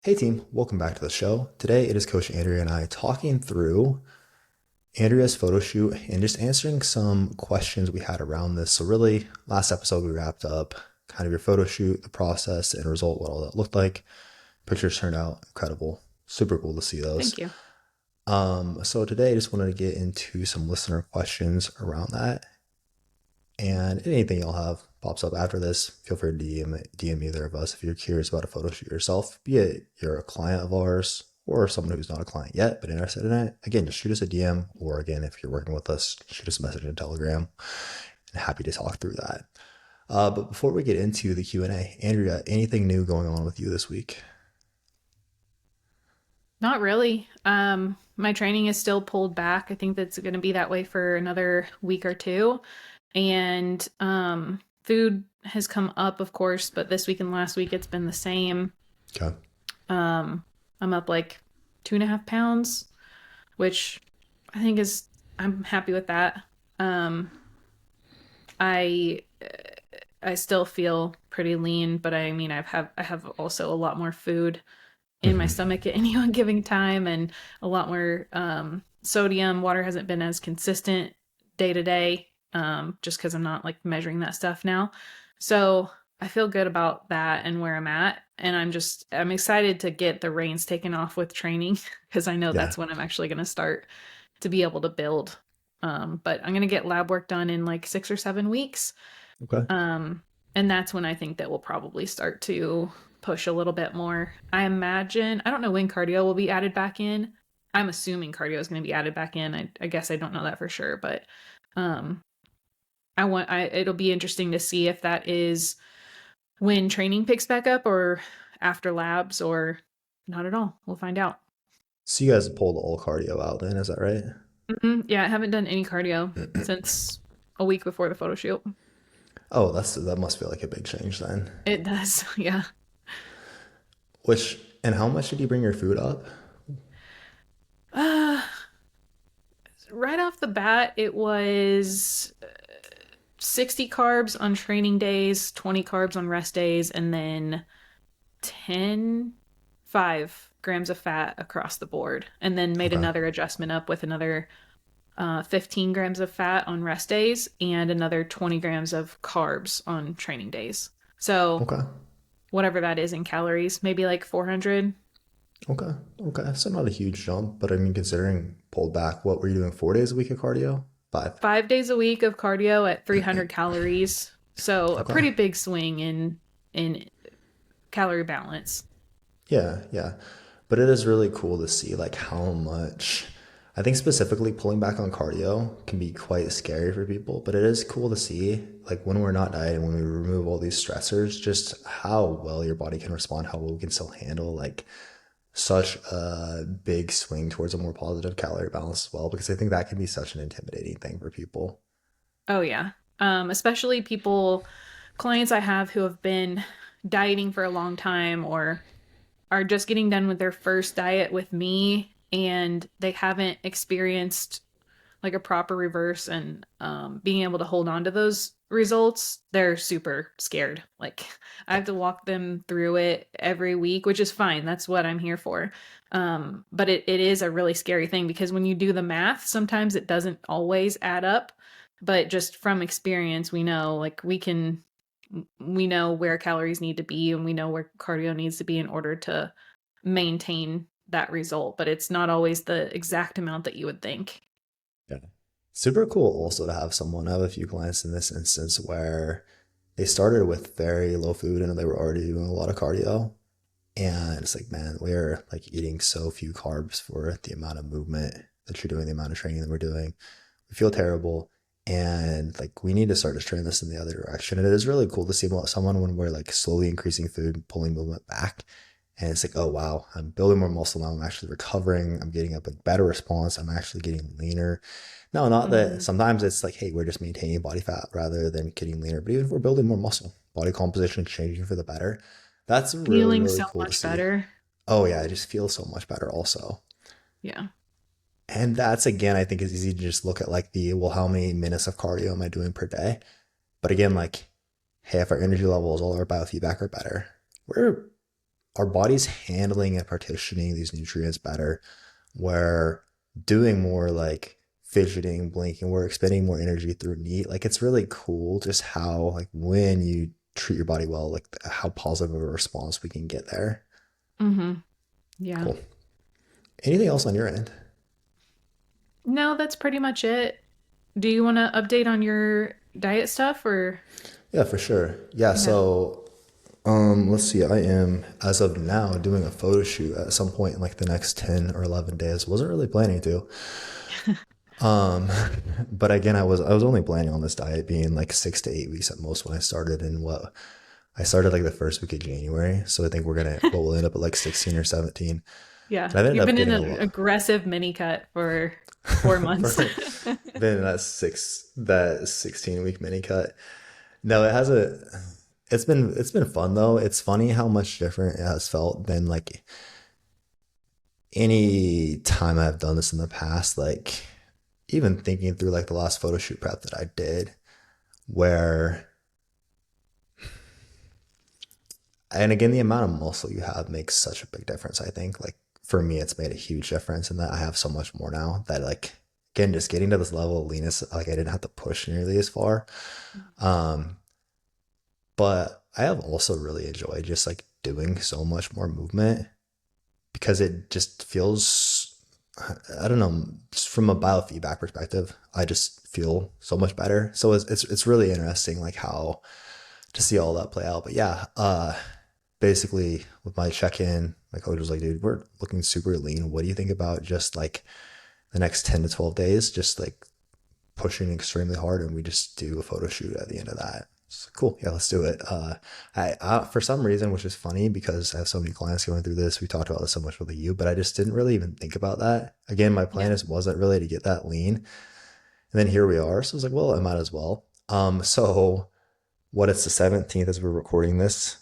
Hey team, welcome back to the show. Today it is Coach Andrea and I talking through Andrea's photo shoot and just answering some questions we had around this. So really, last episode we wrapped up kind of your photo shoot, the process, the end result, what all that looked like. Pictures turned out incredible. Super cool to see those. Thank you. So today I just wanted to get into some listener questions around that. And anything y'all have pops up after this, feel free to DM either of us if you're curious about a photo shoot yourself, be it you're a client of ours or someone who's not a client yet but interested in it. Again, just shoot us a DM, or again, if you're working with us, shoot us a message in Telegram. And happy to talk through that. But before we get into the Q&A, Andrea, anything new going on with you this week? Not really. My training is still pulled back. I think that's going to be that way for another week or two. And food has come up, of course, but this week and last week it's been the same. Okay. I'm up like 2.5 pounds, which I think I'm happy with that. I I still feel pretty lean, but I mean I have also a lot more food in my Mm-hmm. stomach at any one given time, and a lot more sodium. Water hasn't been as consistent day to day, just because I'm not like measuring that stuff now. So I feel good about that and where I'm at. And I'm excited to get the reins taken off with training because I know Yeah. that's when I'm actually going to start to be able to build. But I'm going to get lab work done in like 6 or 7 weeks. Okay. Um, and that's when I think that we'll probably start to push a little bit more. I don't know when cardio will be added back in. I'm assuming cardio is going to be added back in. I guess I don't know that for sure, but um, it'll be interesting to see if that is when training picks back up or after labs or not at all. We'll find out. So you guys pulled all cardio out then, is that right? Yeah, I haven't done any cardio since a week before the photo shoot. Oh, that must feel like a big change then. It does, yeah. And how much did you bring your food up? Uh, right off the bat, it was 60 carbs on training days, 20 carbs on rest days, and then 10, 5 grams of fat across the board. And then made Okay. another adjustment up with another 15 grams of fat on rest days and another 20 grams of carbs on training days. So, Okay. whatever that is in calories, maybe like 400. Okay. Okay. So not a huge jump, but I mean, considering pulled back, what were you doing? 4 days a week of cardio? Five. 5 days a week of cardio at 300 calories. So, a Okay. pretty big swing in calorie balance. Yeah. Yeah. But it is really cool to see like how much, I think specifically pulling back on cardio can be quite scary for people, but it is cool to see like when we're not dieting, when we remove all these stressors, just how well your body can respond, how well we can still handle like such a big swing towards a more positive calorie balance as well, because I think that can be such an intimidating thing for people. Oh yeah. Especially clients I have who have been dieting for a long time or are just getting done with their first diet with me and they haven't experienced like a proper reverse and being able to hold on to those results, they're super scared. Like I have to walk them through it every week, which is fine. That's what I'm here for. But it is a really scary thing because when you do the math, sometimes it doesn't always add up. But just from experience, we know we know where calories need to be and we know where cardio needs to be in order to maintain that result. But it's not always the exact amount that you would think. Yeah. Super cool also to have someone. I have a few clients in this instance where they started with very low food and they were already doing a lot of cardio. And it's like, man, we're like eating so few carbs for the amount of movement that you're doing, the amount of training that we're doing. We feel terrible. And like, we need to start to turn this in the other direction. And it is really cool to see someone when we're like slowly increasing food, pulling movement back. And it's like, oh, wow, I'm building more muscle now. I'm actually recovering. I'm getting a better response. I'm actually getting leaner. No, not that Mhm. sometimes it's like, hey, we're just maintaining body fat rather than getting leaner. But even if we're building more muscle, body composition is changing for the better. That's really, Feeling really so cool to much see. better. Oh, yeah, I just feel so much better also. Yeah. And that's again, I think it's easy to just look at like well, how many minutes of cardio am I doing per day? But again, like, hey, if our energy levels, all our biofeedback are better, we're our body's handling and partitioning these nutrients better. We're doing more like fidgeting, blinking, we're expending more energy through NEAT. Like it's really cool just how like when you treat your body well, like how positive of a response we can get there. Mm-hmm. Yeah. Cool. Anything else on your end? No, that's pretty much it. Do you want to update on your diet stuff or? Yeah, for sure. Yeah, Yeah. so let's see. I am, as of now, doing a photo shoot at some point in like the next 10 or 11 days. Wasn't really planning to. Um, but again, I was only planning on this diet being like 6 to 8 weeks at most when I started. And what I started like the first week of January. So I think we'll end up at like 16 or 17. Yeah. And I've ended You've up been in getting a an lot aggressive mini cut for 4 months. for been in that 16-week mini cut. No, it hasn't. It's been fun though. It's funny how much different it has felt than like any time I've done this in the past. Like even thinking through like the last photo shoot prep that I did, where and again the amount of muscle you have makes such a big difference. I think like for me, it's made a huge difference in that I have so much more now that like again just getting to this level of leanness, like I didn't have to push nearly as far. Um, but I have also really enjoyed just like doing so much more movement because it just feels, I don't know, just from a biofeedback perspective, I just feel so much better. So it's really interesting like how to see all that play out. But yeah, basically with my check-in, my coach was like, dude, we're looking super lean. What do you think about just like the next 10 to 12 days, just like pushing extremely hard and we just do a photo shoot at the end of that? It's cool. Yeah, let's do it. For some reason, which is funny because I have so many clients going through this. We talked about this so much with you, but I just didn't really even think about that. Again, my Yeah. plan wasn't really to get that lean. And then here we are. So I was like, well, I might as well. So what it's the 17th as we're recording this.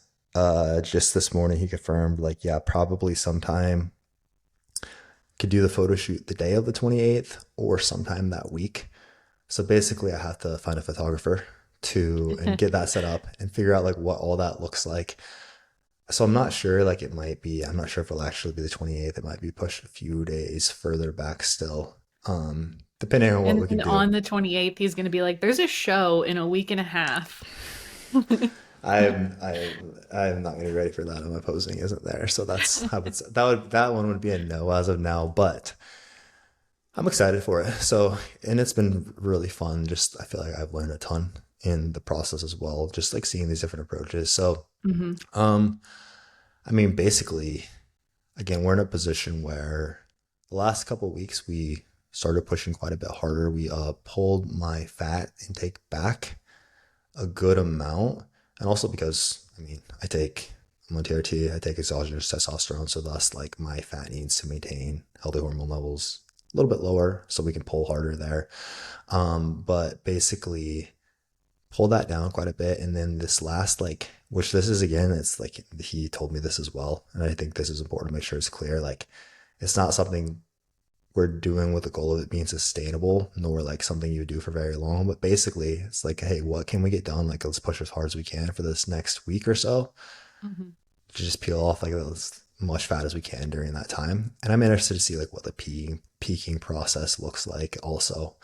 Just this morning he confirmed like, yeah, probably sometime could do the photo shoot the day of the 28th or sometime that week. So basically, I have to find a photographer to and get that set up and figure out like what all that looks like. So I'm not sure. Like it might be. I'm not sure if it'll actually be the 28th. It might be pushed a few days further back still. Depending on what And we can then do. on the 28th, he's going to be like, there's a show in a week and a half. I'm not going to be ready for that. My posing isn't there, so that's I would say that one would be a no as of now. But I'm excited for it. So, and it's been really fun. Just, I feel like I've learned a ton in the process as well, just like seeing these different approaches. So, Hmm. um, I mean, basically, again, we're in a position where the last couple of weeks we started pushing quite a bit harder. We pulled my fat intake back a good amount. And also because, I mean, I'm on TRT, I take exogenous testosterone. So thus like my fat needs to maintain healthy hormone levels a little bit lower so we can pull harder there. But basically pull that down quite a bit. And then this last, like, which this is again, it's like he told me this as well. And I think this is important to make sure it's clear. Like, it's not something we're doing with the goal of it being sustainable, nor like something you do for very long. But basically, it's like, hey, what can we get done? Like, let's push as hard as we can for this next week or so Hmm. to just peel off like as much fat as we can during that time. And I'm interested to see like what the peaking process looks like also.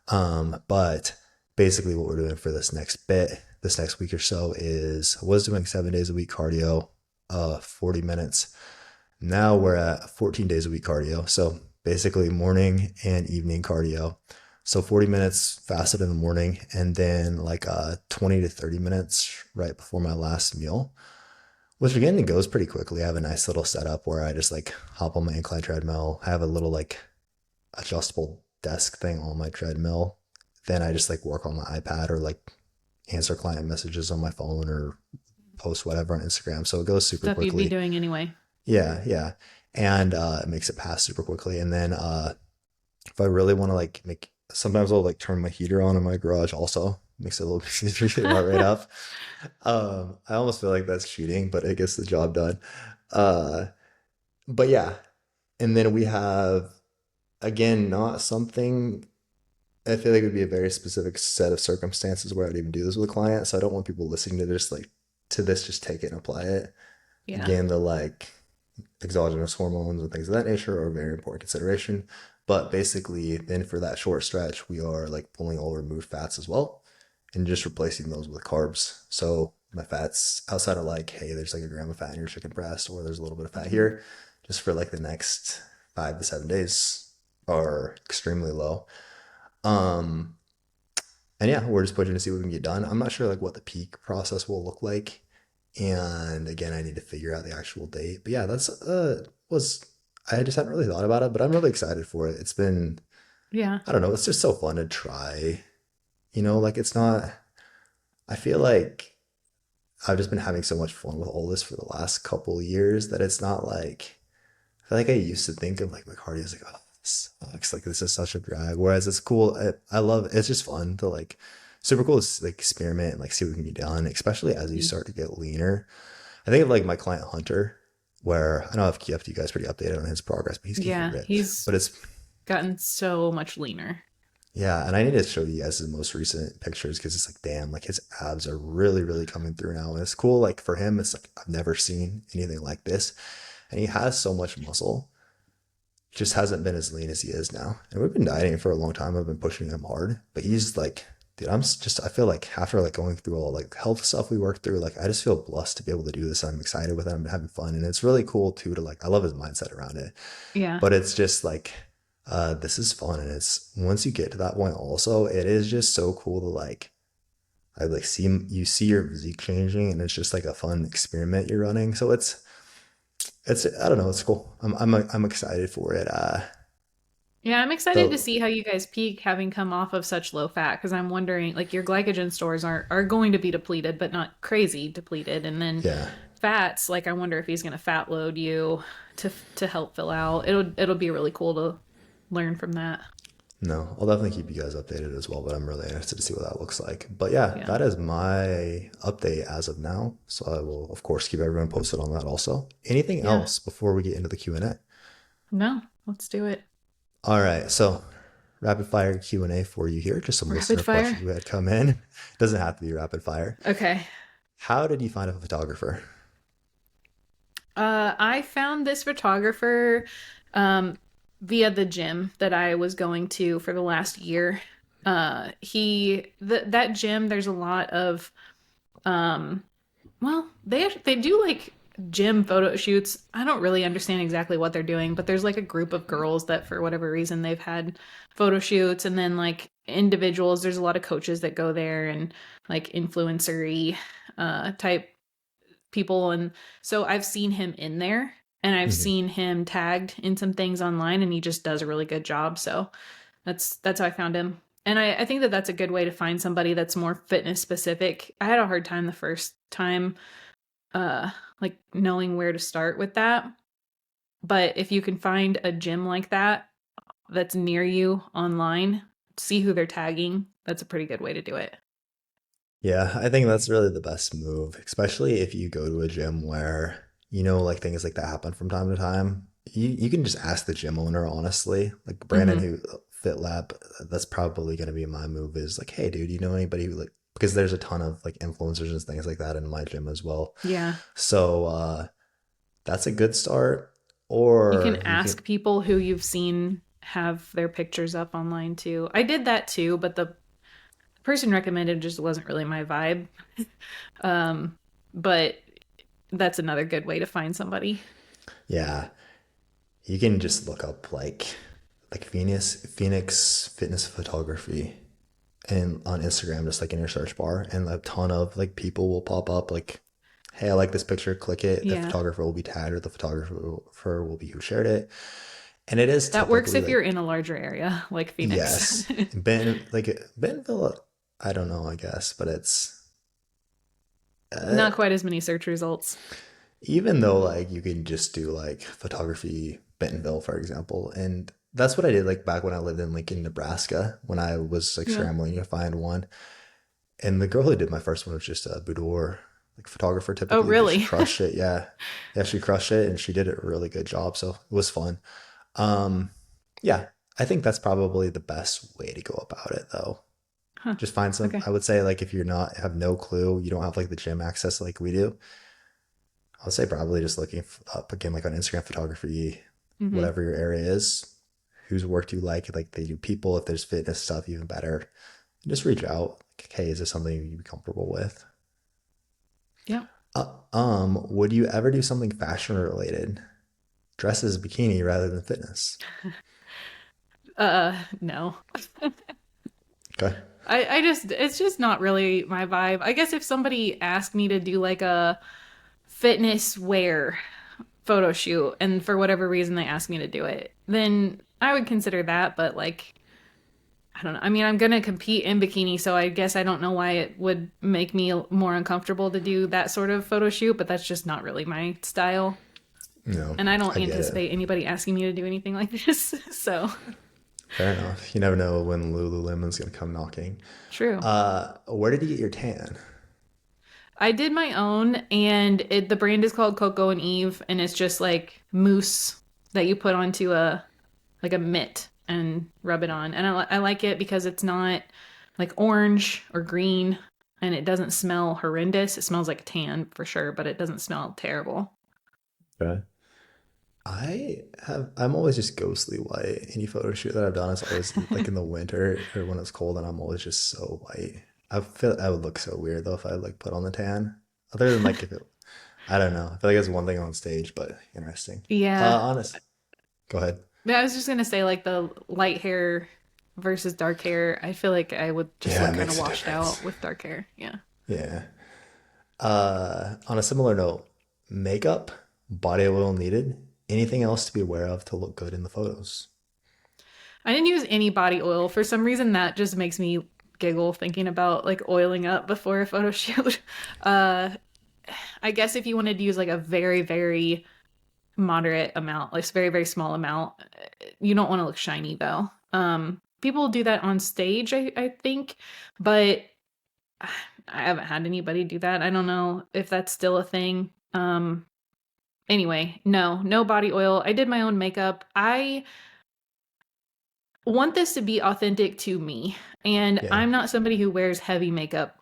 But basically, what we're doing for this next week or so is I was doing 7 days a week cardio, 40 minutes. Now we're at 14 days a week cardio. So basically morning and evening cardio. So 40 minutes fasted in the morning and then like 20 to 30 minutes right before my last meal, which again, it goes pretty quickly. I have a nice little setup where I just like hop on my incline treadmill. I have a little like adjustable desk thing on my treadmill. Then I just like work on my iPad or like answer client messages on my phone or post whatever on Instagram. So it goes super Stuff you'd be quickly. doing anyway. Yeah, yeah. And it makes it pass super quickly. And then if I really want to like make, sometimes I'll like turn my heater on in my garage also. Makes it a little bit easier to get my heart rate up. I almost feel like that's cheating, but it gets the job done. Uh, but yeah. And then we have, again, not something I feel like it would be a very specific set of circumstances where I'd even do this with a client. So I don't want people listening to this like to this just take it and apply it. Yeah. Again, the like exogenous hormones and things of that nature are a very important consideration. But basically, then for that short stretch, we are like pulling all removed fats as well and just replacing those with carbs. So my fats outside of like, hey, there's like a gram of fat in your chicken breast, or there's a little bit of fat Mhm. here, just for like the next 5 to 7 days are extremely low. Um, and yeah, we're just pushing to see what we can get done. I'm not sure like what the peak process will look like. And again, I need to figure out the actual date. But yeah, that's was I just hadn't really thought about it, but I'm really excited for it. It's been Yeah. I don't know, it's just so fun to try. Like it's not I feel like I've just been having so much fun with all this for the last couple years that it's not like I feel like I used to think of like my cardio as like, oh, this sucks. Like this is such a drag. Whereas it's cool. I love it. It's just fun to like super cool to like experiment and like see what can be done, especially as you Mhm. start to get leaner. I think of like my client Hunter, where I know I've kept you guys pretty updated on his progress, but he's getting Yeah. ripped. He's But it's gotten so much leaner. yeah, and I need to show you guys his most recent pictures because it's like, damn, like his abs are really, really coming through now. And it's cool. Like for him, it's like I've never seen anything like this. And he has so much muscle, just hasn't been as lean as he is now. And we've been dieting for a long time. I've been pushing him hard, but he's like, dude, I feel like after like going through all like health stuff we worked through, like I just feel blessed to be able to do this. I'm excited with it. I'm having fun. And it's really cool too to like, I love his mindset around it, Yeah. but it's just like, this is fun. And it's once you get to that point also, it is just so cool to like, I like you see your physique changing and it's just like a fun experiment you're running. So it's I don't know, it's cool. I'm excited for it. Yeah, I'm excited to The see how you guys peak having come off of such low fat because I'm wondering like your glycogen stores are going to be depleted, but not crazy depleted. And then Yeah. fats, like I wonder if he's going to fat load you to help fill out. It'll be really cool to learn from that. No, I'll definitely keep you guys updated as well, but I'm really interested to see what that looks like. But yeah, Yeah. that is my update as of now. So I will of course keep everyone posted on that also. Anything Yeah. else before we get into the Q&A? No, let's do it. All right. So rapid fire Q&A for you here. Just some Rapid listener fire. questions we had come in. Doesn't have to be rapid fire. Okay. How did you find a photographer? I found this photographer um, via the gym that I was going to for the last year. That gym, there's a lot of um, well, they do like gym photo shoots. I don't really understand exactly what they're doing, but there's like a group of girls that for whatever reason they've had photo shoots, and then like individuals. There's a lot of coaches that go there and like influencery type people, and so I've seen him in there and I've Mhm. seen him tagged in some things online, and he just does a really good job. So that's how I found him. And I think that that's a good way to find somebody that's more fitness specific. I had a hard time the first time, uh, like knowing where to start with that. But if you can find a gym like that that's near you online, see who they're tagging. That's a pretty good way to do it. Yeah, I think that's really the best move, especially if you go to a gym where, like things like that happen from time to time. You can just ask the gym owner, honestly. Like Brandon, Mm-hmm. who Fit Lab, that's probably going to be my move is like, hey, dude, you know anybody who like, because there's a ton of like influencers and things like that in my gym as well. Yeah. So that's a good start. You can Or you can, ask people who you've seen have their pictures up online too. I did that too, but the person recommended just wasn't really my vibe. Um, but that's another good way to find somebody. yeah, you can just look up like Phoenix Fitness Photography and on Instagram, just like in your search bar, and a ton of like people will pop up like, hey, I like this picture, click it. The Yeah. photographer will be tagged, or the photographer will be who shared it. And it is That works typically if you're like, in a larger area like Phoenix. yes, Bentonville, I don't know, I guess, but it's uh, Not quite as many search results. even though like you can just do like photography Bentonville, for example, and that's what I did like back when I lived in Lincoln, Nebraska, when I was like Yeah. scrambling to find one. And the girl who did my first one was just a boudoir like photographer Oh, typically, but she really? crushed it. Yeah. Yeah, she crushed it and she did a really good job. So it was fun. Um, yeah, I think that's probably the best way to go about it though. Huh. Just find some, Okay. I would say like if you're not have no clue, you don't have like the gym access like we do, I'll say probably just looking up again, like on Instagram photography, Hmm. whatever your area is, whose work do you like they do people, if there's fitness stuff, even better. Just reach out. Like, hey, is this something you'd be comfortable with? Yeah. Would you ever do something fashion related? Dress as a bikini rather than fitness. No. Okay. I just, it's just not really my vibe. I guess if somebody asked me to do like a fitness wear photo shoot and for whatever reason they asked me to do it, then I would consider that. But like, I don't know. I mean, I'm gonna compete in bikini, so I guess I don't know why it would make me more uncomfortable to do that sort of photo shoot, but that's just not really my style. No, And I don't I get it. anticipate anybody asking me to do anything like this. So, Fair enough. You never know when Lululemon's gonna come knocking. true. Where did you get your tan? I did my own, and the brand is called Coco and Eve, and it's just like mousse that you put onto a like a mitt and rub it on. And I like it because it's not like orange or green, and it doesn't smell horrendous. It smells like tan for sure, but it doesn't smell terrible. Okay. I'm always just ghostly white. Any photo shoot that I've done is always like in the winter or when it's cold and I'm always just so white. I feel I would look so weird though if I like put on the tan. Other than like if it, I don't know. I feel like it's one thing on stage, but interesting. Yeah. Honest. Go ahead. Yeah, I was just gonna say like the light hair versus dark hair. I feel like I would just Yeah, look it kind of makes a washed out difference. with dark hair. Yeah. Yeah. On a similar note, makeup, body oil needed. Anything else to be aware of to look good in the photos? I didn't use any body oil. For some reason, that just makes me giggle thinking about like oiling up before a photo shoot. Uh, I guess if you wanted to use like a very, very moderate amount, like very, very small amount, you don't want to look shiny though. People do that on stage, I think, but I haven't had anybody do that. I don't know if that's still a thing. Anyway, no, no body oil. I did my own makeup. I want this to be authentic to me. And Yeah. I'm not somebody who wears heavy makeup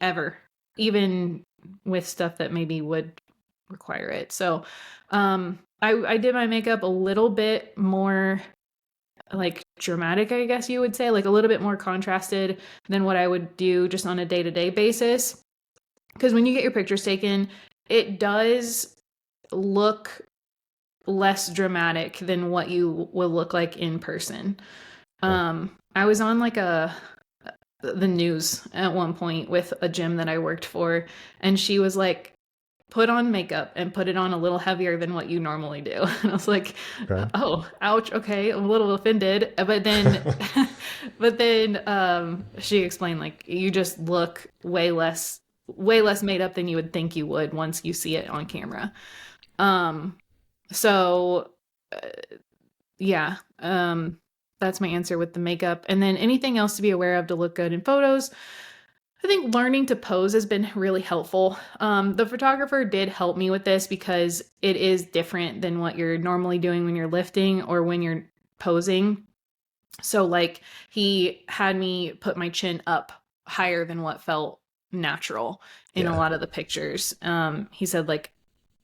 ever, even with stuff that maybe would require it. So, I did my makeup a little bit more like dramatic, I guess you would say, like a little bit more contrasted than what I would do just on a day-to-day basis. Because when you get your pictures taken, it does look less dramatic than what you will look like in person. Okay. I was on like the news at one point with a gym that I worked for, and she was like, put on makeup and put it on a little heavier than what you normally do. And I was like, Okay. oh, ouch, okay, I'm a little offended. But then but then she explained like you just look way less made up than you would think you would once you see it on camera. Um so uh, yeah, that's my answer with the makeup. And then anything else to be aware of to look good in photos. I think learning to pose has been really helpful. The photographer did help me with this because it is different than what you're normally doing when you're lifting or when you're posing. So, like, he had me put my chin up higher than what felt natural in a Yeah. lot of the pictures. He said, like,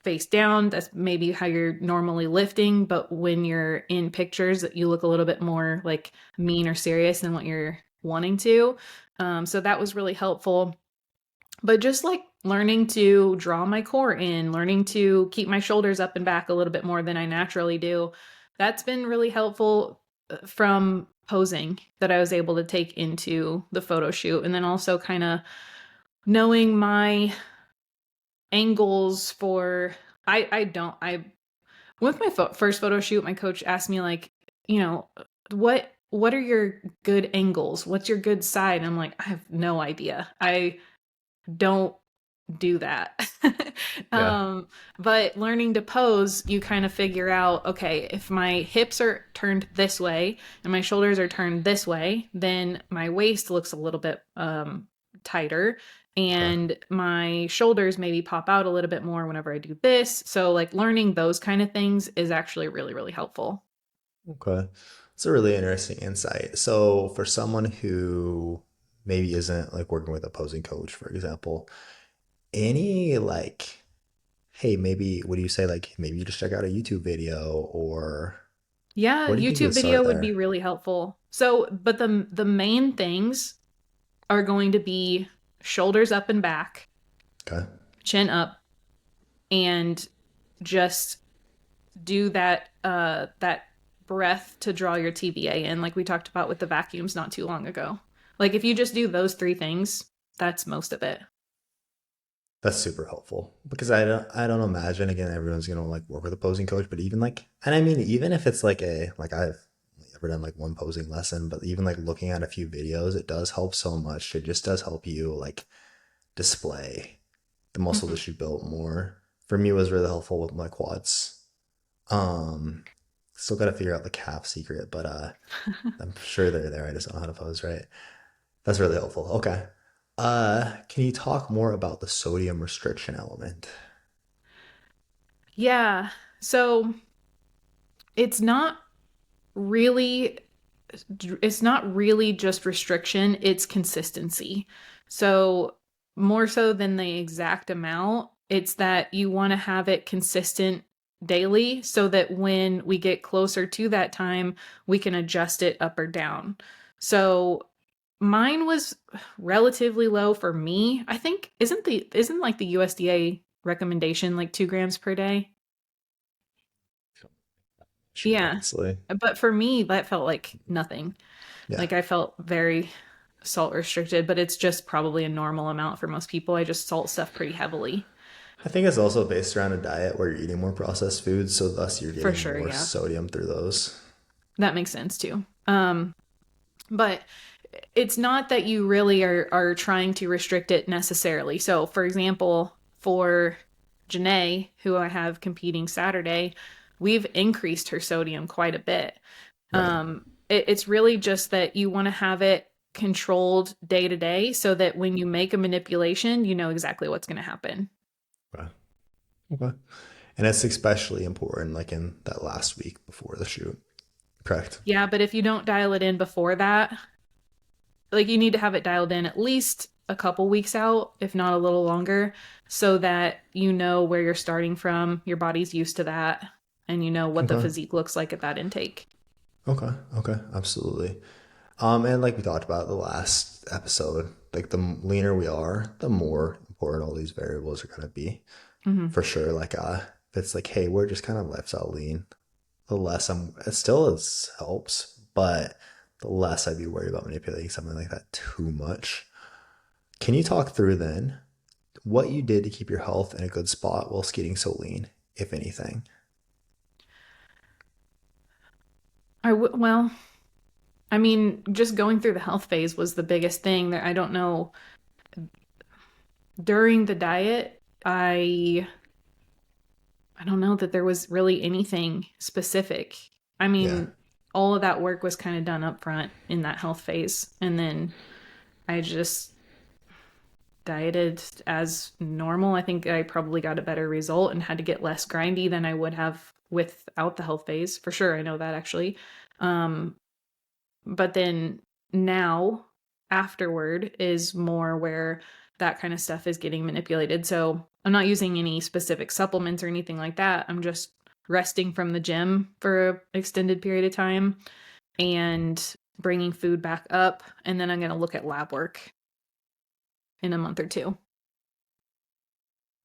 face down, that's maybe how you're normally lifting, but when you're in pictures, you look a little bit more like mean or serious than what you're wanting to. So that was really helpful. But just like learning to draw my core in, learning to keep my shoulders up and back a little bit more than I naturally do, that's been really helpful from posing that I was able to take into the photo shoot. And then also kind of knowing my angles for I don't I with my first photo shoot, my coach asked me like, you know, what are your good angles? What's your good side? And I'm like, I have no idea. I don't do that. Yeah. um, but learning to pose, you kind of figure out, okay, if my hips are turned this way and my shoulders are turned this way, then my waist looks a little bit tighter Okay. and my shoulders maybe pop out a little bit more whenever I do this. So like learning those kind of things is actually really, really helpful. Okay. It's a really interesting insight. So for someone who maybe isn't like working with a posing coach, for example, any like hey, maybe what do you say? Like maybe you just check out a YouTube video, or Yeah, what do you think YouTube would start video would be there? really helpful. So, but the main things are going to be shoulders up and back, Okay. chin up, and just do that breath to draw your TBA in, like we talked about with the vacuums not too long ago. Like if you just do those three things, that's most of it. That's super helpful because I don't imagine again everyone's gonna like work with a posing coach, but even like, and I mean even if it's like a like I've ever done like one posing lesson, but even like looking at a few videos, it does help so much. It just does help you like display the muscle Mm-hmm. that you built more. For me, it was really helpful with my quads. Um, Still got to figure out the calf secret, but I'm sure they're there. I just don't know how to pose right. That's really helpful. Okay. Can you talk more about the sodium restriction element? Yeah. So it's not really it's not really just restriction, it's consistency. So, more so than the exact amount, it's that you want to have it consistent daily so that when we get closer to that time, we can adjust it up or down. So, mine was relatively low for me. I think isn't like the USDA recommendation like 2 grams per day? Sure, Yeah. honestly. But for me, that felt like nothing. Yeah. Like I felt very salt restricted, but it's just probably a normal amount for most people. I just salt stuff pretty heavily. I think it's also based around a diet where you're eating more processed foods, so thus you're For getting sure, more yeah. sodium through those. That makes sense too. But it's not that you really are trying to restrict it necessarily. So, for example, for Janae, who I have competing Saturday, we've increased her sodium quite a bit. Right. It's really just that you want to have it controlled day to day so that when you make a manipulation, you know exactly what's going to happen. Okay. Okay. And it's especially important like in that last week before the shoot. Correct. Yeah, but if you don't dial it in before that, like you need to have it dialed in at least a couple weeks out, if not a little longer, so that you know where you're starting from, your body's used to that, and you know what the Okay. physique looks like at that intake. Okay. Okay. Absolutely. And like we talked about the last episode, like the leaner we are, the more important all these variables are gonna be. Hmm. For sure. Like if it's like, hey, we're just kind of lifestyle out lean, the less it still is helps, but the less I'd be worried about manipulating something like that too much. Can you talk through then what you did to keep your health in a good spot whilst getting so lean, if anything? Well, I mean, just going through the health phase was the biggest thing that I don't know. During the diet, I don't know that there was really anything specific. I Yeah. mean, all of that work was kind of done up front in that health phase. And then I just dieted as normal. I think I probably got a better result and had to get less grindy than I would have without the health phase. For sure, I know that actually. Um, but then now, afterward, is more where that kind of stuff is getting manipulated. So I'm not using any specific supplements or anything like that. I'm just resting from the gym for an extended period of time and bringing food back up. And then I'm going to look at lab work in a month or two.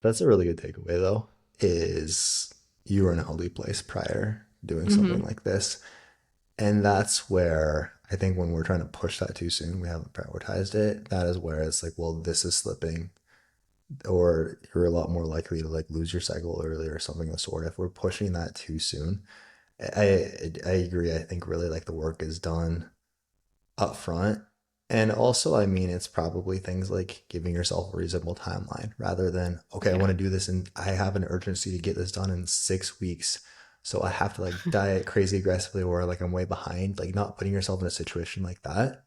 That's a really good takeaway though, is you were in a healthy place prior doing something Hmm. like this. And that's where I think when we're trying to push that too soon, we haven't prioritized it. That is where it's like, well, this is slipping, or you're a lot more likely to like lose your cycle earlier or something of the sort. If we're pushing that too soon, I agree. I think really like the work is done up front. And also, I mean, it's probably things like giving yourself a reasonable timeline rather than, okay, I Yeah. want to do this and I have an urgency to get this done in 6 weeks. So I have to like diet crazy aggressively or like I'm way behind. Like not putting yourself in a situation like that.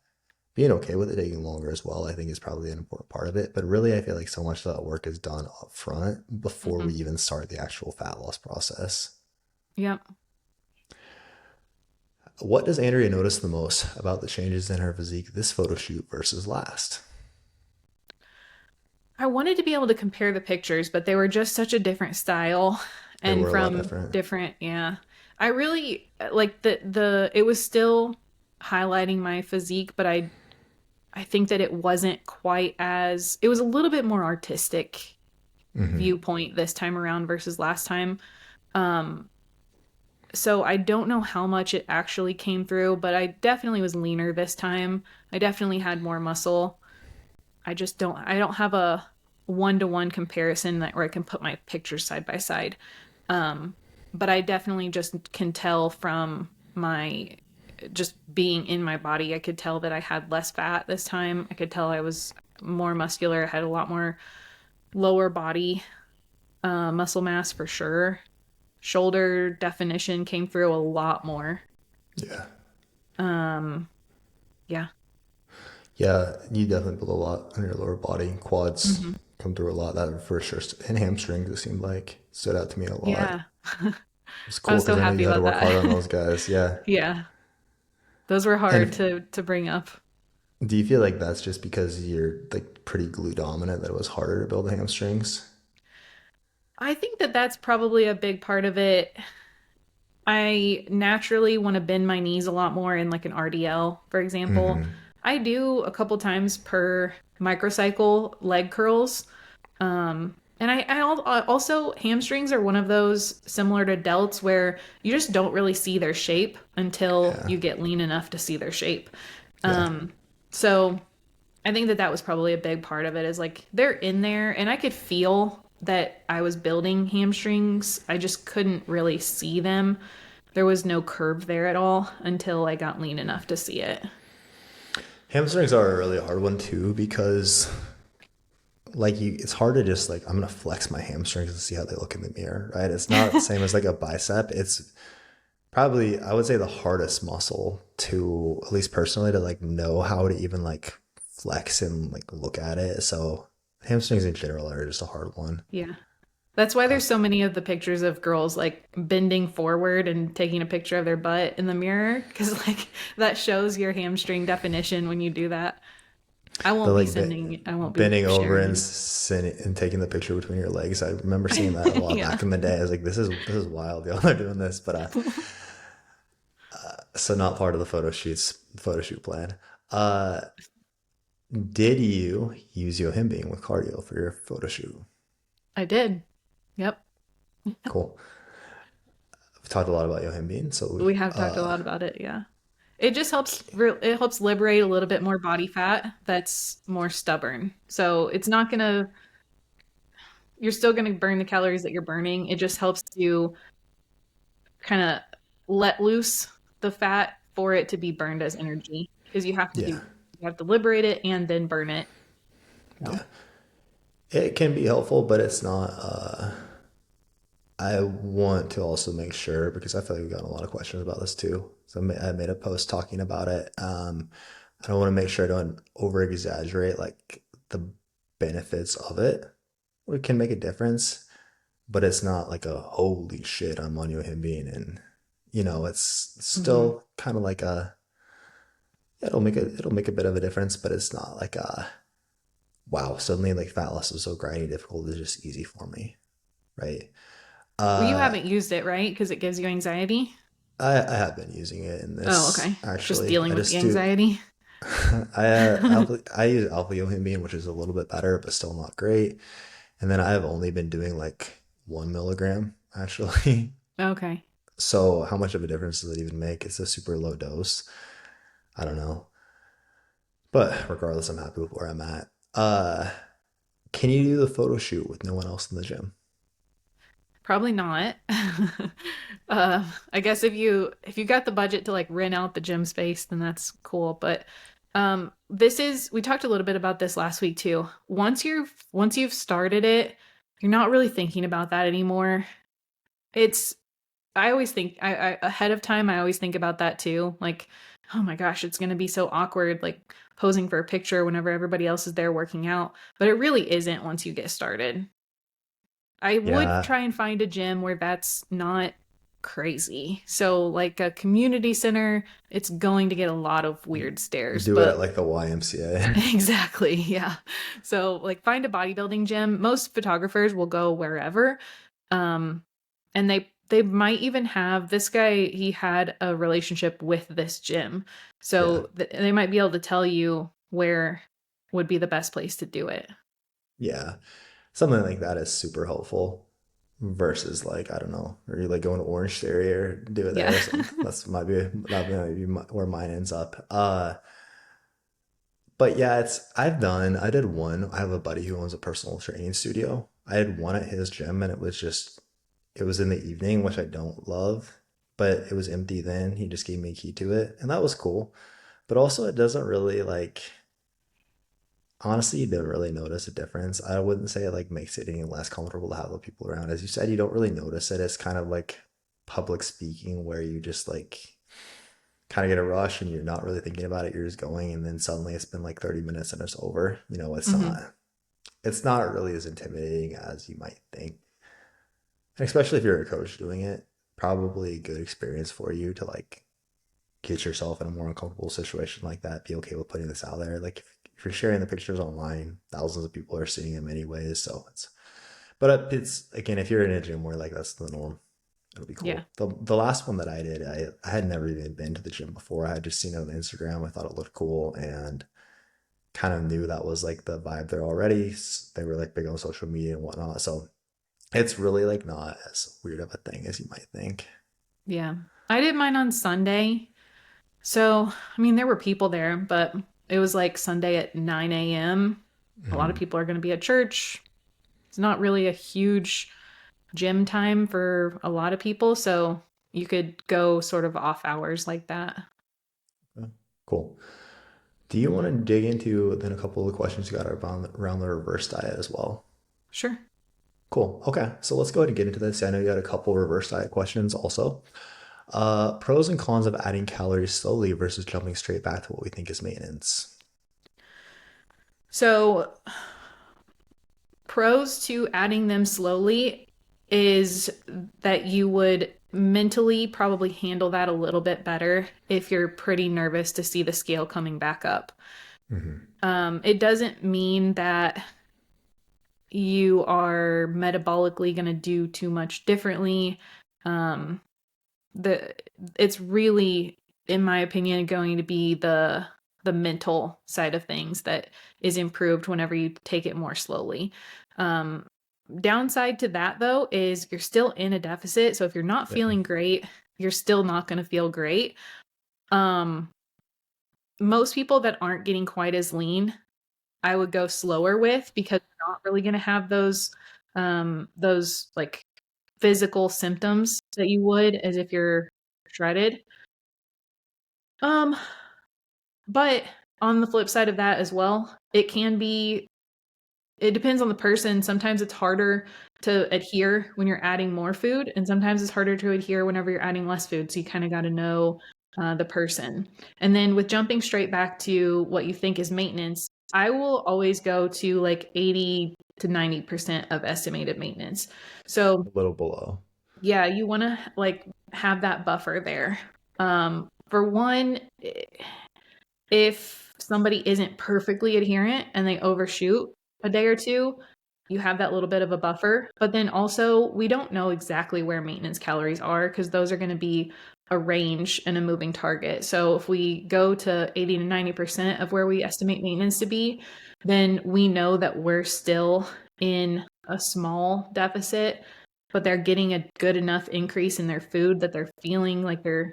Being okay with it taking longer as well, I think is probably an important part of it. But really, I feel like so much of that work is done up front before we Hmm. even start the actual fat loss process. Yep. What does Andrea notice the most about the changes in her physique this photo shoot versus last? I wanted to be able to compare the pictures, but they were just such a different style They and were a lot from different. different, yeah. I really like the it was still highlighting my physique, but I think that it wasn't quite as it was a little bit more artistic Hmm. viewpoint this time around versus last time. Um, so I don't know how much it actually came through, but I definitely was leaner this time. I definitely had more muscle. I don't have a one-to-one comparison that where I can put my pictures side by side. Um, but I definitely just can tell from my just being in my body, I could tell that I had less fat this time. I could tell I was more muscular. I had a lot more lower body muscle mass for sure. Shoulder definition came through a lot more. Yeah. Um, yeah. Yeah, you definitely build a lot on your lower body. Quads Hmm. come through a lot. That for sure. And hamstrings, it seemed like, stood out to me a lot. Yeah. It's I cool was because so I know happy you had to about work hard on that. those guys. Yeah. Yeah. Those were And hard to bring up. do you feel like that's just because you're like pretty glue dominant that it was harder to build the hamstrings? I think that that's probably a big part of it. I naturally want to bend my knees a lot more in like an RDL, for example. Hmm. I do a couple times per microcycle leg curls. And also hamstrings are one of those similar to delts where you just don't really see their shape until Yeah. you get lean enough to see their shape. Yeah. Um, so I think that that was probably a big part of it is like they're in there and I could feel that I was building hamstrings. I just couldn't really see them. There was no curve there at all until I got lean enough to see it. Hamstrings are a really hard one too because like you it's hard to just like I'm gonna flex my hamstrings and see how they look in the mirror, right? It's not the same as like a bicep. It's probably I would say the hardest muscle to at least personally to like know how to even like flex and like look at it. So hamstrings in general are just a hard one. Yeah. That's why Uh, there's so many of the pictures of girls like bending forward and taking a picture of their butt in the mirror because like that shows your hamstring definition when you do that. the I won't be bending over sharing and any. sitting and taking the picture between your legs. I remember seeing that a lot Yeah. back in the day. I was like, this is wild, y'all are doing this. But so not part of the photo shoot plan. Uh, did you use yohimbing with cardio for your photo shoot? I did. Yep. Cool. We've talked a lot about yohimbing, so We have talked a lot about it. Yeah. It just it helps liberate a little bit more body fat that's more stubborn. So it's not gonna you're still gonna burn the calories that you're burning. It just helps you kind of let loose the fat for it to be burned as energy because yeah, you have to liberate it and then burn it. So yeah. It can be helpful, but it's not. I want to also make sure because I feel like we've gotten a lot of questions about this too. So I made a post talking about it. I don't want to make sure I don't over exaggerate like the benefits of it. It can make a difference, but it's not like a holy shit I'm on yohimbine and it's hmm. still kind of like a yeah, it'll make a bit of a difference, but it's not like a wow, suddenly like fat loss is so grinding difficult, it's just easy for me, right? Well, you Uh, haven't used it, right? Because it gives you anxiety. I have been using it in Oh, this okay. Just actually. dealing I with the just do anxiety. I use alpha yohimbine, which is a little bit better, but still not great. And then I have only been doing like 1 milligram actually. Okay. So how much of a difference does it even make? It's a super low dose. I don't know. But regardless, I'm happy with where I'm at. Can you do the photo shoot with no one else in the gym? Probably not. I guess if you got the budget to like rent out the gym space, then that's cool. But this is we talked a little bit about this last week too. Once you've started it, you're not really thinking about that anymore. It's I always think I ahead of time I always think about that too. Like, oh my gosh, it's gonna be so awkward, like posing for a picture whenever everybody else is there working out. But it really isn't once you get started. I would Yeah, try and find a gym where that's not. crazy. So, like a community center, it's going to get a lot of You weird stares, do it at but like the YMCA. exactly, yeah. So, like, find a bodybuilding gym. Most photographers will go wherever. Um, and they might even have this guy, he had a relationship with this gym. Yeah. So they might be able to tell you where would be the best place to do it. Yeah. Something like that is super helpful versus like, I don't know, or you like go to Orange Theory or do it Yeah. there. So that's might be where mine ends up. But yeah, I did one. I have a buddy who owns a personal training studio. I had one at his gym and it was in the evening, which I don't love, but it was empty then. He just gave me a key to it and that was cool. But also it doesn't really like, honestly, you don't really notice a difference. I wouldn't say it like makes it any less comfortable to have the people around. As you said, you don't really notice it. It's kind of like public speaking where you just like kind of get a rush and you're not really thinking about it. You're just going and then suddenly it's been like 30 minutes and it's over. You know, Hmm. it's not really as intimidating as you might think. And especially if you're a coach doing it, probably a good experience for you to like get yourself in a more uncomfortable situation like that. Be okay with putting this out there. Like if you're sharing the pictures online, thousands of people are seeing them anyways. So it's again, if you're in a gym where like that's the norm, it'll be Yeah. cool. The last one that I did, I had never even been to the gym before. I had just seen it on Instagram. I thought it looked cool and kind of knew that was like the vibe there already. They were like big on social media and whatnot. So it's really like not as weird of a thing as you might think. Yeah. I did mine on Sunday. So, I mean, there were people there, but it was like Sunday at 9 a.m. A lot of Mhm. people are going to be at church. It's not really a huge gym time for a lot of people. So you could go sort of off hours like that. Yeah. Cool. Do you want to dig into then a couple of the questions you got around the reverse diet as well? Sure. Cool. Okay. So let's go ahead and get into this. I know you had a couple reverse diet questions also. Pros and cons of adding calories slowly versus jumping straight back to what we think is maintenance. So, pros to adding them slowly is that you would mentally probably handle that a little bit better if you're pretty nervous to see the scale coming back up. Hmm. It doesn't mean that you are metabolically going to do too much differently. Um, the it's really, in my opinion, going to be the mental side of things that is improved whenever you take it more slowly. Um, Downside to that though is you're still in a deficit, so if you're not Yeah. feeling great, you're still not going to feel great. Um, Most people that aren't getting quite as lean, I would go slower with because you're not really going to have those like physical symptoms that you would as if you're shredded. Um, but on the flip side of that as well, it depends on the person. Sometimes it's harder to adhere when you're adding more food, and sometimes it's harder to adhere whenever you're adding less food. So you kind of got to know the person. And then with jumping straight back to what you think is maintenance, I will always go to like 80 to 90% of estimated maintenance. So A little below. yeah, you want to like have that buffer there. For one, if somebody isn't perfectly adherent and they overshoot a day or two, you have that little bit of a buffer. But then also, we don't know exactly where maintenance calories are because those are going to be a range and a moving target. So if we go to 80 to 90% of where we estimate maintenance to be, then we know that we're still in a small deficit, but they're getting a good enough increase in their food that they're feeling like they're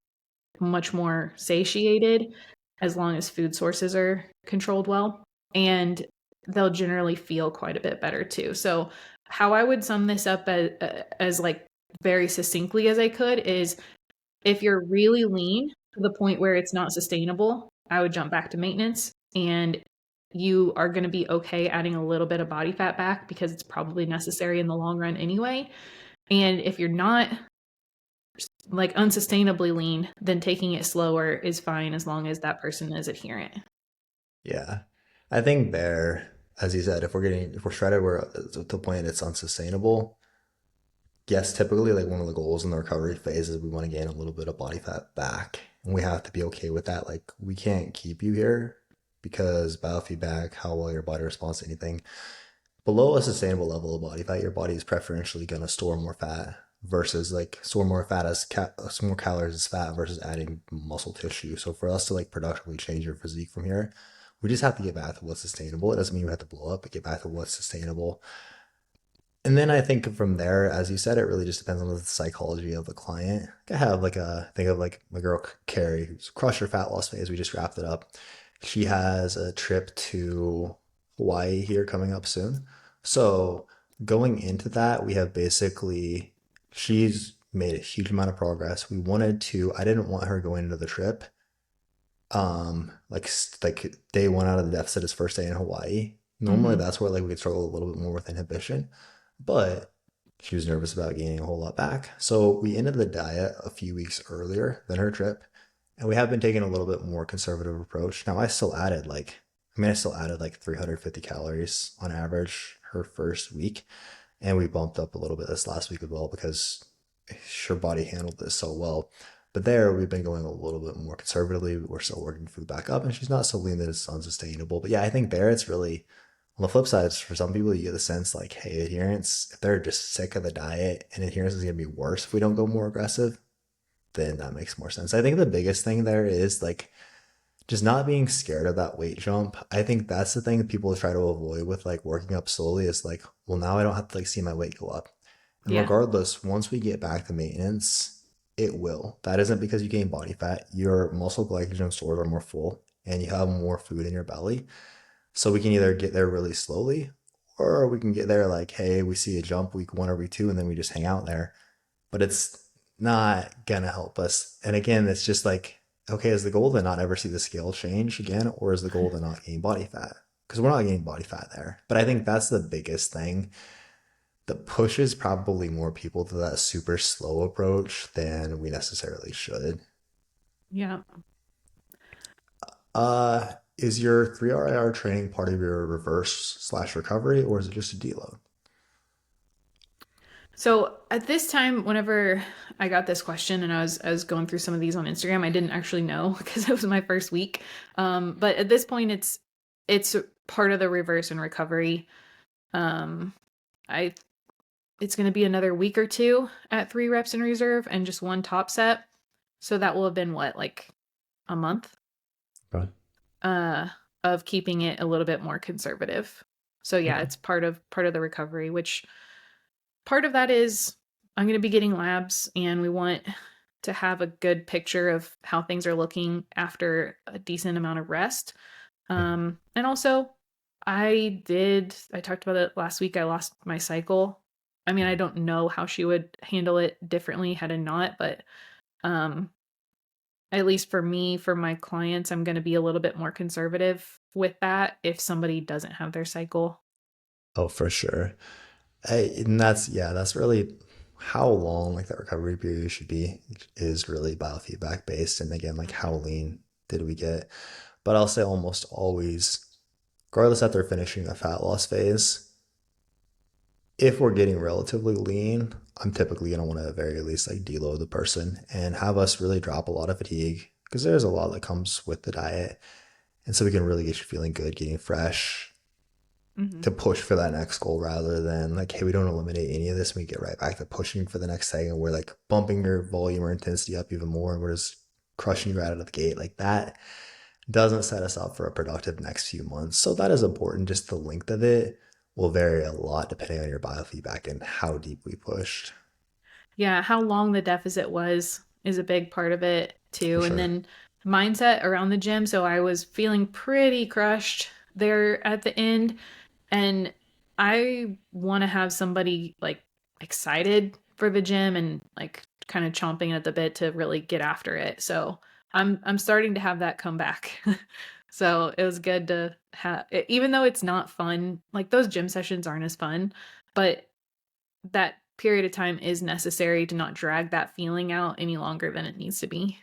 much more satiated as long as food sources are controlled well. And they'll generally feel quite a bit better too. So, how I would sum this up as like very succinctly as I could is if you're really lean to the point where it's not sustainable, I would jump back to maintenance and you are going to be okay adding a little bit of body fat back because it's probably necessary in the long run anyway. And if you're not like unsustainably lean, then taking it slower is fine as long as that person is adherent. Yeah. I think there, as you said, if we're shredded, we're to the point it's unsustainable. yes, typically like one of the goals in the recovery phase is we want to gain a little bit of body fat back. And we have to be okay with that. Like we can't keep you here because biofeedback, how well your body responds to anything, below a sustainable level of body fat, your body is preferentially going to store more fat versus like store more fat as more calories as fat versus adding muscle tissue. So for us to like productively change your physique from here, we just have to get back to what's sustainable. It doesn't mean we have to blow up, but get back to what's sustainable. And then I think from there, as you said, it really just depends on the psychology of the client. I have like a think of like my girl Carrie, who's crushed her fat loss phase. We just wrapped it up. She has a trip to Hawaii here coming up soon. So going into that, we have basically she's made a huge amount of progress. I didn't want her going into the trip like day one out of the deficit is first day in Hawaii. Normally Mm-hmm. that's where like we could struggle a little bit more with inhibition, but she was nervous about gaining a whole lot back. So we ended the diet a few weeks earlier than her trip, and we have been taking a little bit more conservative approach. Now I still added like 350 calories on average her first week, and we bumped up a little bit this last week as well because her body handled this so well. But there, we've been going a little bit more conservatively. We're still working food back up, and she's not so lean that it's unsustainable. But yeah, I think there it's really on the flip side. For some people, you get the sense like, hey, adherence, if they're just sick of the diet and adherence is going to be worse if we don't go more aggressive, then that makes more sense. I think the biggest thing there is like just not being scared of that weight jump. I think that's the thing that people try to avoid with like working up slowly is like, well, now I don't have to like see my weight go up. And Yeah. regardless, once we get back to maintenance, it will. That isn't because you gain body fat. Your muscle glycogen stores are more full and you have more food in your belly. So we can either get there really slowly or we can get there like, hey, we see a jump week one or week two, and then we just hang out there. But it's not gonna help us. And again, it's just like, okay, is the goal to not ever see the scale change again, or is the goal to not gain body fat? Because we're not gaining body fat there. But I think that's the biggest thing that pushes probably more people to that super slow approach than we necessarily should. Yeah. Is your 3RIR training part of your reverse slash recovery, or is it just a deload? So at this time, whenever I got this question and I was going through some of these on Instagram, I didn't actually know because it was my first week. But at this point, it's part of the reverse and recovery. Um, I it's going to be another week or two at 3 reps in reserve and just one top set. So that will have been what, like a month Right. uh, of keeping it a little bit more conservative. So yeah, Okay. it's part of the recovery, which part of that is I'm going to be getting labs and we want to have a good picture of how things are looking after a decent amount of rest. And also, I talked about it last week. I lost my cycle. I mean, I don't know how she would handle it differently had I not, but um, at least for me, for my clients, I'm going to be a little bit more conservative with that if somebody doesn't have their cycle. Oh, for sure. And that's yeah, that's really how long like that recovery period should be is really biofeedback based. And again, like how lean did we get? But I'll say almost always, regardless that they're finishing a fat loss phase, if we're getting relatively lean, I'm typically gonna want to at the very least like deload the person and have us really drop a lot of fatigue because there's a lot that comes with the diet. And so we can really get you feeling good, getting fresh, Mm-hmm. to push for that next goal rather than like, hey, we don't eliminate any of this. We get right back to pushing for the next thing. And we're like bumping your volume or intensity up even more. And we're just crushing you right out of the gate. Like that doesn't set us up for a productive next few months. So that is important. Just the length of it will vary a lot depending on your biofeedback and how deep we pushed. Yeah, how long the deficit was is a big part of it For too. And sure. then mindset around the gym. So I was feeling pretty crushed there at the end. And I want to have somebody like excited for the gym and like kind of chomping at the bit to really get after it. So I'm starting to have that come back. So it was good to have, even though it's not fun, like those gym sessions aren't as fun, but that period of time is necessary to not drag that feeling out any longer than it needs to be.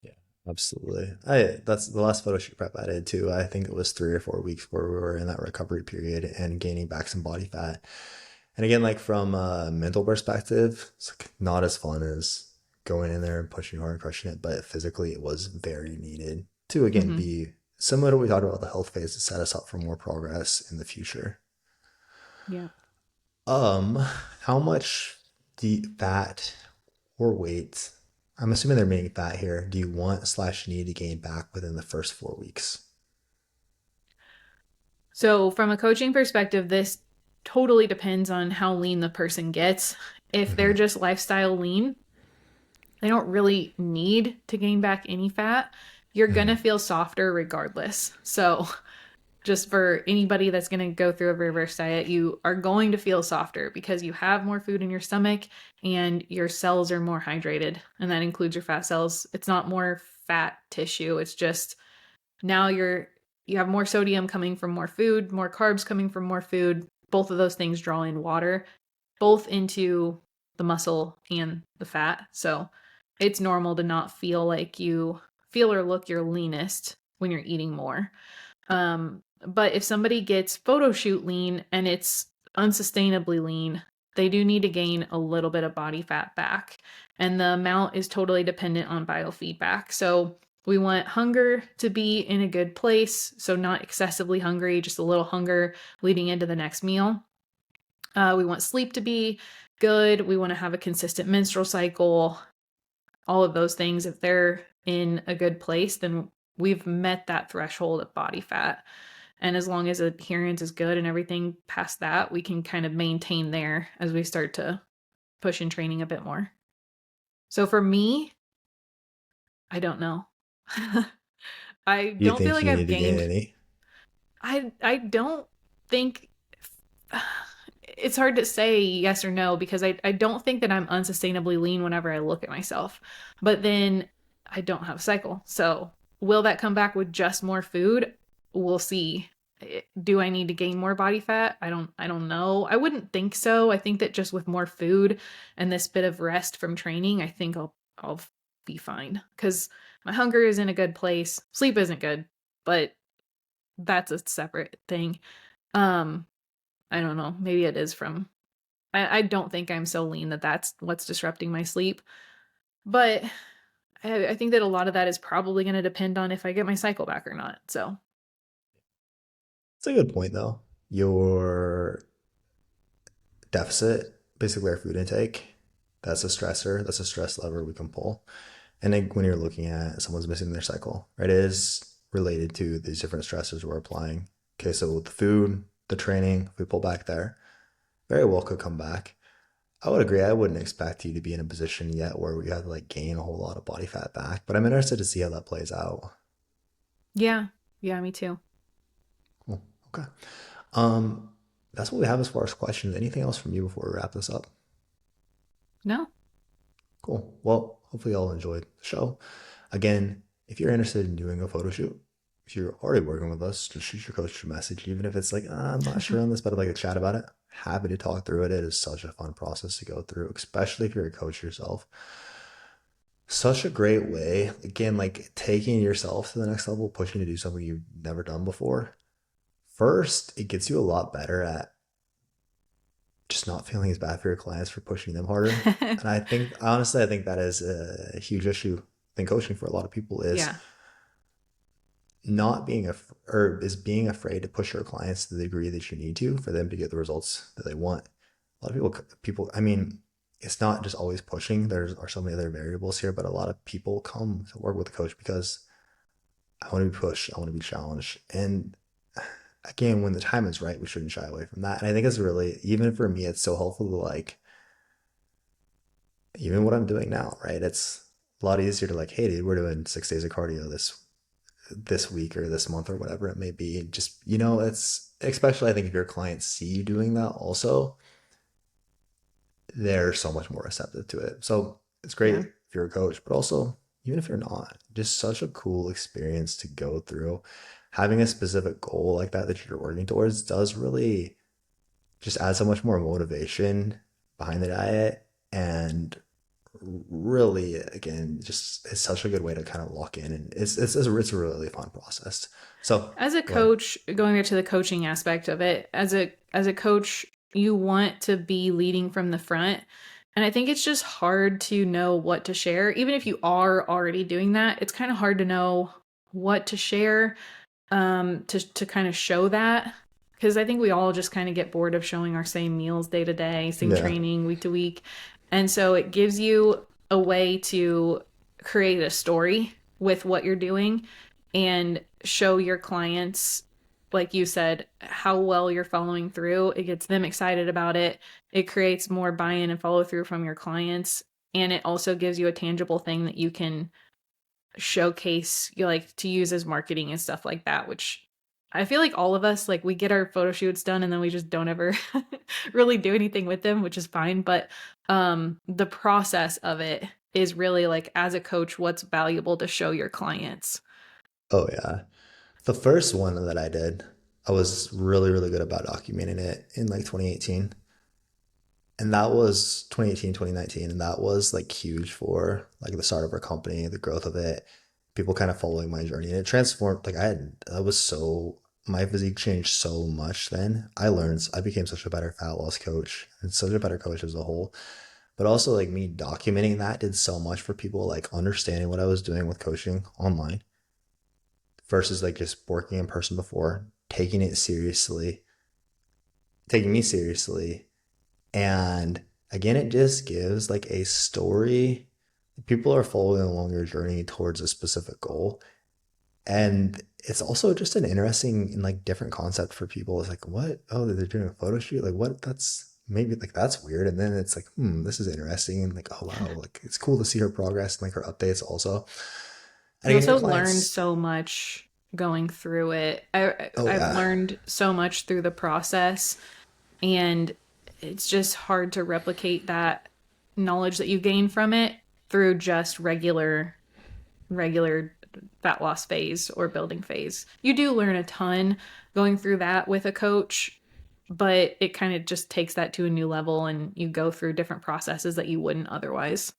Yeah, absolutely. I That's the last photo shoot prep I did too. I think it was 3 or 4 weeks where we were in that recovery period and gaining back some body fat. And again, like from a mental perspective, it's like not as fun as going in there and pushing hard and crushing it, but physically it was very needed to again Hmm. be similar to what we talked about the health phase to set us up for more progress in the future. Yeah. Um, how much fat or weight? I'm assuming they're meaning fat here. Do you want slash need to gain back within the first 4 weeks? So, from a coaching perspective, this totally depends on how lean the person gets. If they're Hmm. just lifestyle lean, they don't really need to gain back any fat. You're going to Hmm. feel softer regardless. So, just for anybody that's going to go through a reverse diet, you are going to feel softer because you have more food in your stomach and your cells are more hydrated. And that includes your fat cells. It's not more fat tissue. It's just now you have more sodium coming from more food, more carbs coming from more food. Both of those things draw in water, both into the muscle and the fat. So it's normal to not feel like you feel or look your leanest when you're eating more. But if somebody gets photoshoot lean and it's unsustainably lean, they do need to gain a little bit of body fat back. And the amount is totally dependent on biofeedback. So we want hunger to be in a good place. So not excessively hungry, just a little hunger leading into the next meal. We want sleep to be good. We want to have a consistent menstrual cycle, all of those things. If they're in a good place, then we've met that threshold of body fat. And as long as adherence is good and everything past that, we can kind of maintain there as we start to push in training a bit more. So for me, I don't know. I Do you don't feel think like you I've need to gain gained. any? I don't think it's hard to say yes or no because I don't think that I'm unsustainably lean whenever I look at myself. But then I don't have a cycle. So will that come back with just more food? We'll see. Do I need to gain more body fat? I don't know. I wouldn't think so. I think that just with more food and this bit of rest from training, I think I'll be fine cuz my hunger is in a good place. Sleep isn't good, but that's a separate thing. Um I don't know. Maybe it is from. I don't think I'm so lean that that's what's disrupting my sleep. But I think that a lot of that is probably going to depend on if I get my cycle back or not. So, It's a good point though. Your deficit, basically our food intake, that's a stressor. That's a stress lever we can pull. And then when you're looking at someone's missing their cycle, right, it is related to these different stressors we're applying. Okay, so with the food, the training, if we pull back there, very well could come back. I would agree. I wouldn't expect you to be in a position yet where we have to like gain a whole lot of body fat back, but I'm interested to see how that plays out. yeah. Yeah, me too. Cool. Okay. Um, that's what we have as far as questions. Anything else from you before we wrap this up? No. Cool. Well, hopefully y'all enjoyed the show. Again, if you're interested in doing a photo shoot, if you're already working with us, just shoot your coach a message. Even if it's like, I'm not sure on this, but I'd like to chat about it. Happy to talk through it. It is such a fun process to go through, especially if you're a coach yourself. Such a great way. Again, like taking yourself to the next level, pushing to do something you've never done before. First, it gets you a lot better at just not feeling as bad for your clients for pushing them harder. And I think honestly, I think that is a huge issue in coaching for a lot of people is Yeah. not being or is being afraid to push your clients to the degree that you need to for them to get the results that they want. A lot of people, I mean, it's not just always pushing. There are so many other variables here, but a lot of people come to work with a coach because I want to be pushed, I want to be challenged. And again, when the time is right, we shouldn't shy away from that. And I think it's really, even for me, it's so helpful to like, even what I'm doing now, right? It's a lot easier to like, hey, dude, we're doing 6 days of cardio this week or this month or whatever it may be. Just it's especially I think if your clients see you doing that also, they're so much more receptive to it. So it's great Yeah. if you're a coach, but also even if you're not, just such a cool experience to go through. Having a specific goal like that you're working towards does really just add so much more motivation behind the diet and really again just it's such a good way to kind of lock in and it's a really fun process. So As a go ahead. coach, going back to the coaching aspect of it, as a coach, you want to be leading from the front. And I think it's just hard to know what to share. Even if you are already doing that, it's kind of hard to know what to share, to kind of show that. Because I think we all just kind of get bored of showing our same meals day to day, same Yeah. training week to week. And so it gives you a way to create a story with what you're doing and show your clients, like you said, how well you're following through. It gets them excited about it. It creates more buy-in and follow through from your clients. And it also gives you a tangible thing that you can showcase, you like to use as marketing and stuff like that, which I feel like all of us, like, we get our photo shoots done and then we just don't ever really do anything with them, which is fine. But the process of it is really, like, as a coach, what's valuable to show your clients. Oh yeah. The first one that I did, I was really, really good about documenting it in like 2018. And that was 2018, 2019. And that was like huge for like the start of our company, the growth of it, people kind of following my journey. And it transformed, like I was so, my physique changed so much then. I became such a better fat loss coach and such a better coach as a whole. But also like me documenting that did so much for people, like understanding what I was doing with coaching online versus like just working in person before, taking it seriously, taking me seriously. And again, it just gives like a story. People are following along your journey towards a specific goal. And it's also just an interesting and like different concept for people. It's like, what? Oh, they're doing a photo shoot? Like, what? That's maybe like that's weird. And then it's like, this is interesting. And like, oh wow, like it's cool to see her progress and like her updates also. And You again, your also learn clients, so much going through it. oh I've yeah. learned so much through the process, and it's just hard to replicate that knowledge that you gain from it through just regular fat loss phase or building phase. You do learn a ton going through that with a coach, but it kind of just takes that to a new level and you go through different processes that you wouldn't otherwise.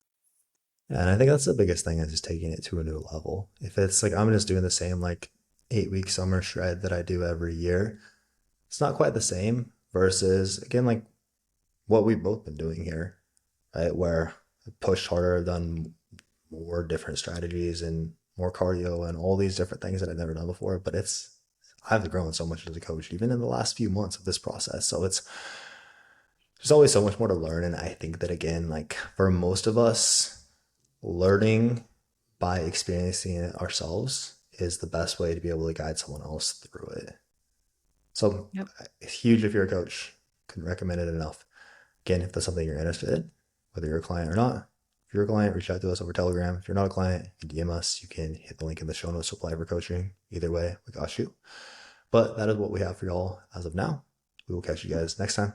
Yeah, and I think that's the biggest thing is just taking it to a new level. If it's like I'm just doing the same like 8 week summer shred that I do every year, it's not quite the same versus again like what we've both been doing here, right? Where I've pushed harder, I've done more different strategies and more cardio and all these different things that I've never done before. But it's I've grown so much as a coach, even in the last few months of this process. So it's there's always so much more to learn. And I think that again, like for most of us, learning by experiencing it ourselves is the best way to be able to guide someone else through it. So Yep. it's huge if you're a coach. Couldn't recommend it enough. Again, if that's something you're interested in, whether you're a client or not, if you're a client, reach out to us over Telegram. If you're not a client, you can DM us. You can hit the link in the show notes to apply for coaching. Either way, we got you. But that is what we have for y'all as of now. We will catch you guys next time.